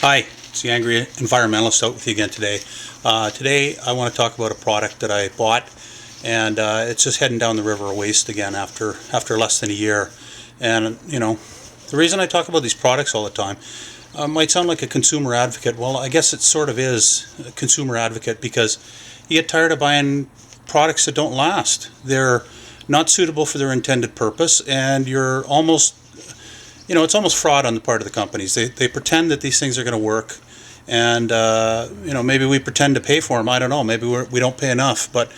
Hi, it's the Angry Environmentalist out with you again today. Today I want to talk about a product that I bought, and it's just heading down the river of waste again after less than a year. And you know, the reason I talk about these products all the time might sound like a consumer advocate. Well, I guess it sort of is a consumer advocate because you get tired of buying products that don't last. They're not suitable for their intended purpose, and you're almost it's almost fraud on the part of the companies. They pretend that these things are going to work, and maybe we pretend to pay for them. I don't know. Maybe we don't pay enough. But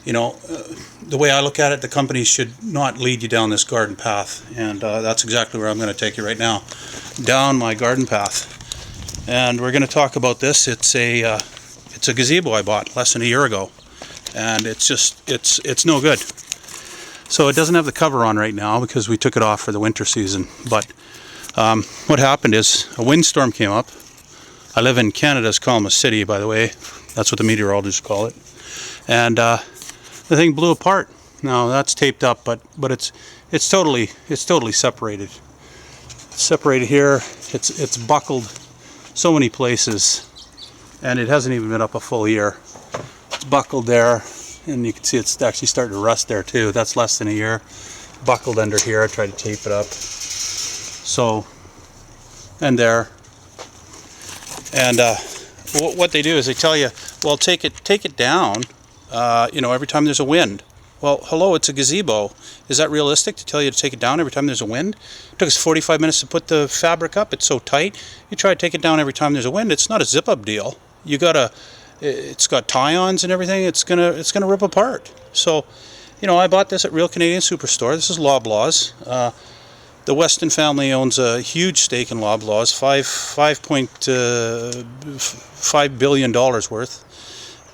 the way I look at it, the companies should not lead you down this garden path, and that's exactly where I'm going to take you right now, down my garden path. And we're going to talk about this. It's a gazebo I bought less than a year ago, and it's no good. So it doesn't have the cover on right now because we took it off for the winter season. But what happened is a windstorm came up. I live in Canada's columnist city, by the way. That's what the meteorologists call it. And the thing blew apart. Now that's taped up, but it's totally separated. It's separated here. It's buckled so many places, and it hasn't even been up a full year. It's buckled there. And you can see it's actually starting to rust there too. That's less than a year. Buckled under here. I tried to tape it up. So, and there. And what they do is they tell you, well, take it down. Every time there's a wind. Well, hello, it's a gazebo. Is that realistic to tell you to take it down every time there's a wind? It took us 45 minutes to put the fabric up. It's so tight. You try to take it down every time there's a wind. It's not a zip-up deal. It's got tie-ons and everything. It's gonna rip apart. So, I bought this at Real Canadian Superstore. This is Loblaws. The Weston family owns a huge stake in Loblaws, $5.5 billion worth.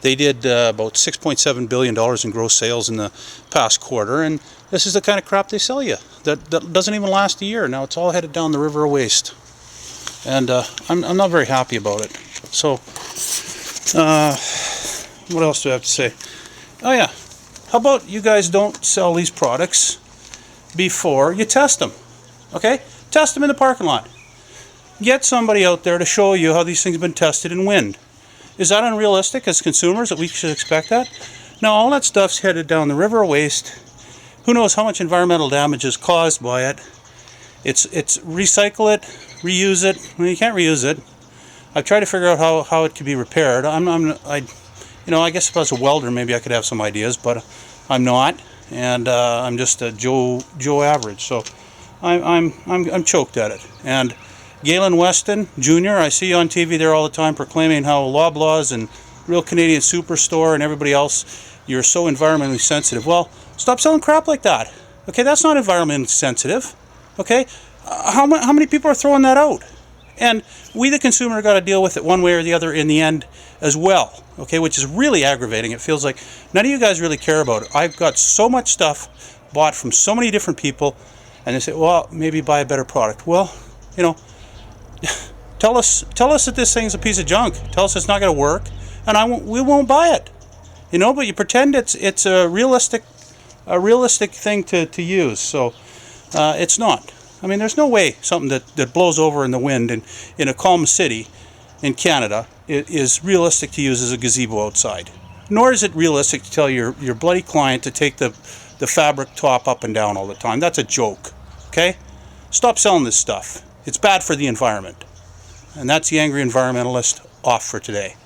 They did about $6.7 billion in gross sales in the past quarter, and this is the kind of crap they sell you that doesn't even last a year. Now it's all headed down the river of waste, and I'm not very happy about it. So. What else do I have to say? Oh yeah, how about you guys don't sell these products before you test them? Okay, test them in the parking lot. Get somebody out there to show you how these things have been tested in wind. Is that unrealistic as consumers that we should expect that? No, all that stuff's headed down the river of waste. Who knows how much environmental damage is caused by it? It's recycle it, reuse it. Well, you can't reuse it. I've tried to figure out how it could be repaired. I guess if I was a welder, maybe I could have some ideas, but I'm not, and I'm just a Joe average. So I'm choked at it. And Galen, Weston Jr., I see you on TV there all the time proclaiming how Loblaws and Real Canadian Superstore and everybody else, you're so environmentally sensitive. Well, stop selling crap like that. Okay, that's not environmentally sensitive. Okay, how many people are throwing that out? And we, the consumer, got to deal with it one way or the other in the end as well, okay, which is really aggravating. It feels like none of you guys really care about it. I've got so much stuff bought from so many different people, and they say, well, maybe buy a better product. Well, tell us that this thing's a piece of junk. Tell us it's not going to work, and we won't buy it. But you pretend it's a realistic thing to use. So it's not. I mean, there's no way something that blows over in the wind in a calm city in Canada is realistic to use as a gazebo outside. Nor is it realistic to tell your bloody client to take the fabric top up and down all the time. That's a joke, okay? Stop selling this stuff. It's bad for the environment. And that's the Angry Environmentalist off for today.